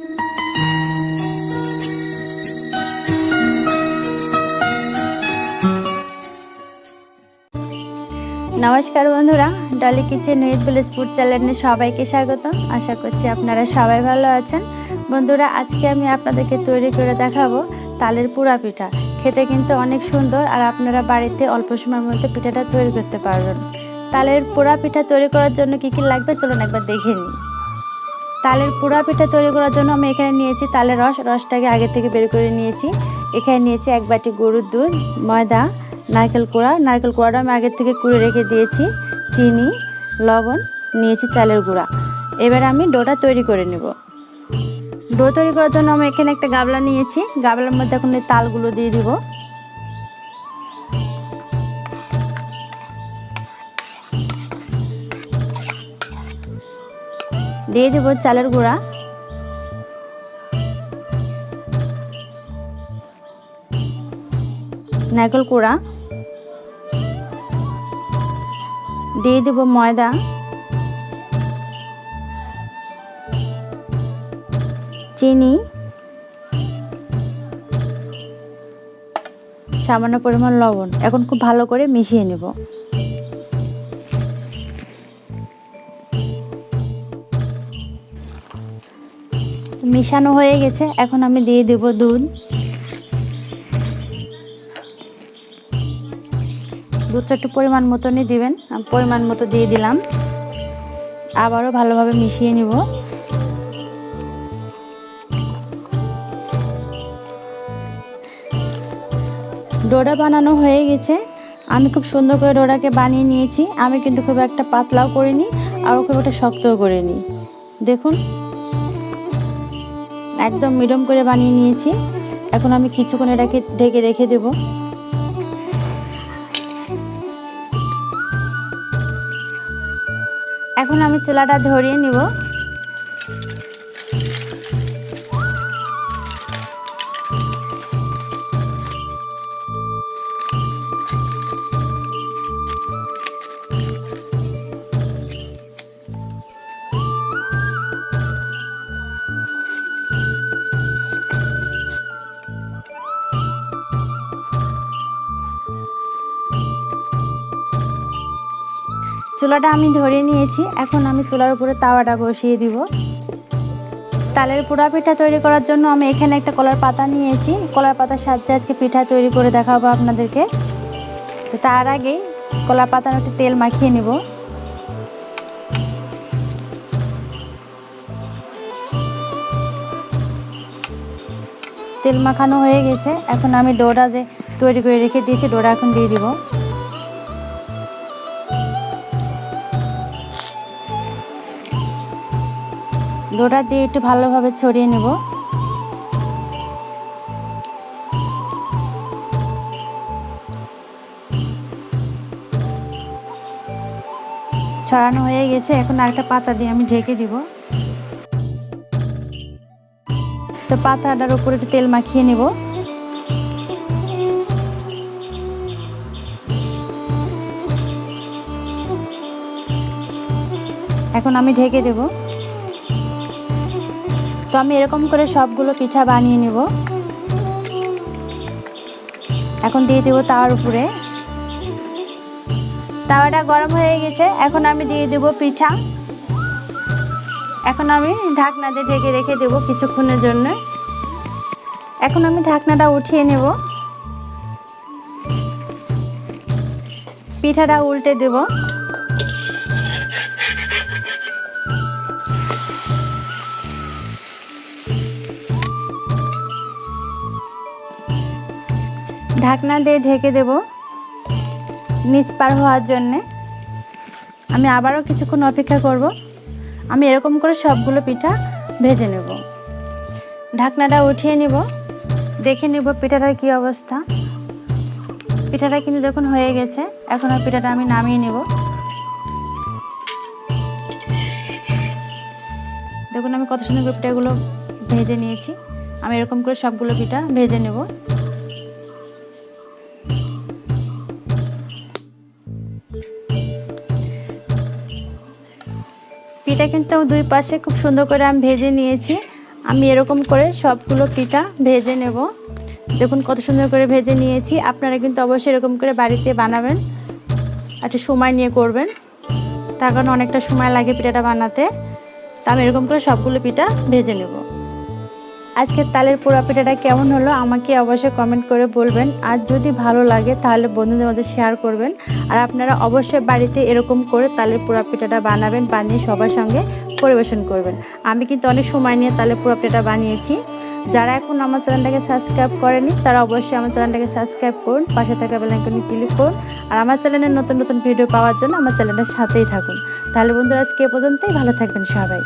নমস্কার বন্ধুরা, Dolly kitchen with village food চ্যানেলে সবাইকে স্বাগত। আশা করছি আপনারা সবাই ভালো আছেন। বন্ধুরা, আজকে আমি আপনাদেরকে তৈরি করে দেখাবো তালের পুরা পিঠা। খেতে কিন্তু অনেক সুন্দর, আর আপনারা বাড়িতে অল্প সময়ের মধ্যে পিঠাটা তৈরি করতে পারবেন। তালের পুরা পিঠা তৈরি করার জন্য কী কী লাগবে চলুন একবার দেখে নিই। তালের পুরা পিঠা তৈরি করার জন্য আমি এখানে নিয়েছি তালের রসটাকে আগে থেকে বের করে নিয়েছি। এখানে নিয়েছি 1 বাটি গরুর দুধ, ময়দা, নারকেল কোড়াটা আমি আগে থেকে কুড়ে রেখে দিয়েছি, চিনি, লবণ, নিয়েছি চালের গুঁড়া। এবার আমি ডোটা তৈরি করে নেব। ডো তৈরি করার জন্য আমি এখানে একটা গামলা নিয়েছি। গামলার মধ্যে এখন এই তালগুলো দিয়ে দিব। দিয়ে দেব চালের গুঁড়া, নারকেল কোড়া, দিয়ে দেব ময়দা, চিনি, সামান্য পরিমাণ লবণ। এখন খুব ভালো করে মিশিয়ে নেব। মিশানো হয়ে গেছে, এখন আমি দিয়ে দেব দুধ। দুধটা একটু পরিমাণ মতনই দিবেন, পরিমাণ মতো দিয়ে দিলাম। আবারও ভালোভাবে মিশিয়ে নিব। ডোটা বানানো হয়ে গেছে। আমি খুব সুন্দর করে ডোটাকে বানিয়ে নিয়েছি। আমি কিন্তু খুব একটা পাতলাও করিনি আর খুব একটা শক্তও করিনি। দেখুন, একদম মিডিয়াম করে বানিয়ে নিয়েছি। এখন আমি কিছুক্ষণ এটাকে ঢেকে রেখে দেব। এখন আমি চুলাটা ধরিয়ে নিব। চুলাটা আমি ধরিয়ে নিয়েছি। এখন আমি চুলার উপরে তাওয়াটা বসিয়ে দিব। তালের পুরা পিঠা তৈরি করার জন্য আমি এখানে একটা কলার পাতা নিয়েছি। কলার পাতার সাহায্যে আজকে পিঠা তৈরি করে দেখাবো আপনাদেরকে। তো তার আগে কলার পাতার একটু তেল মাখিয়ে নেব। তেল মাখানো হয়ে গেছে। এখন আমি ডোটা যে তৈরি করে রেখে দিয়েছি, ডোটা এখন দিয়ে দিব। ডোটা দিয়ে একটু ভালোভাবে ছড়িয়ে নেব। ছড়ানো হয়ে গেছে। এখন আরেকটা পাতা দিয়ে আমি ঢেকে দিব। তো পাতাটার উপরে একটু তেল মাখিয়ে নেব। এখন আমি ঢেকে দেব। তো আমি এরকম করে সবগুলো পিঠা বানিয়ে নেব। এখন দিয়ে দেব তাওয়ার উপরে। তাওয়াটা গরম হয়ে গেছে। এখন আমি দিয়ে দেব পিঠা। এখন আমি ঢাকনা দিয়ে ঢেকে রেখে দেব কিছুক্ষণের জন্য। এখন আমি ঢাকনাটা উঠিয়ে নেব। পিঠাটা উল্টে দেব। ঢাকনা দিয়ে ঢেকে দেব নিচ পার হওয়ার জন্যে। আমি আবারও কিছুক্ষণ অপেক্ষা করব। আমি এরকম করে সবগুলো পিঠা ভেজে নেব। ঢাকনাটা উঠিয়ে নেব, দেখে নেব পিঠাটার কী অবস্থা। পিঠাটা কিন্তু দেখুন হয়ে গেছে। এখন আর পিঠাটা আমি নামিয়ে নেব। দেখুন আমি কত সুন্দর করে পিঠাগুলো ভেজে নিয়েছি। আমি এরকম করে সবগুলো পিঠা ভেজে নেব। পিঠা কিন্তু দুই পাশে খুব সুন্দর করে আমি ভেজে নিয়েছি। আমি এরকম করে সবগুলো পিঠা ভেজে নেব। দেখুন কত সুন্দর করে ভেজে নিয়েছি। আপনারা কিন্তু অবশ্যই এরকম করে বাড়িতে বানাবেন, একটু সময় নিয়ে করবেন, তার কারণ অনেকটা সময় লাগে পিঠাটা বানাতে। তা আমি এরকম করে সবগুলো পিঠা ভেজে নেব। আজকের তালের পোড়া পিঠাটা কেমন হলো আমাকে অবশ্যই কমেন্ট করে বলবেন। আর যদি ভালো লাগে তাহলে বন্ধুদের মধ্যে শেয়ার করবেন। আর আপনারা অবশ্যই বাড়িতে এরকম করে তালের পোড়া পিঠাটা বানাবেন, বানিয়ে সবার সঙ্গে পরিবেশন করবেন। আমি কিন্তু অনেক সময় নিয়ে তালের পোড়া পিঠাটা বানিয়েছি। যারা এখন আমার চ্যানেলটাকে সাবস্ক্রাইব করেনি তারা অবশ্যই আমার চ্যানেলটাকে সাবস্ক্রাইব করুন, পাশে থাকা বেল আইকনে ক্লিক করুন। আর আমার চ্যানেলের নতুন নতুন ভিডিও পাওয়ার জন্য আমার চ্যানেলের সাথেই থাকুন। তাহলে বন্ধুরা আজকে এ পর্যন্তই, ভালো থাকবেন সবাই।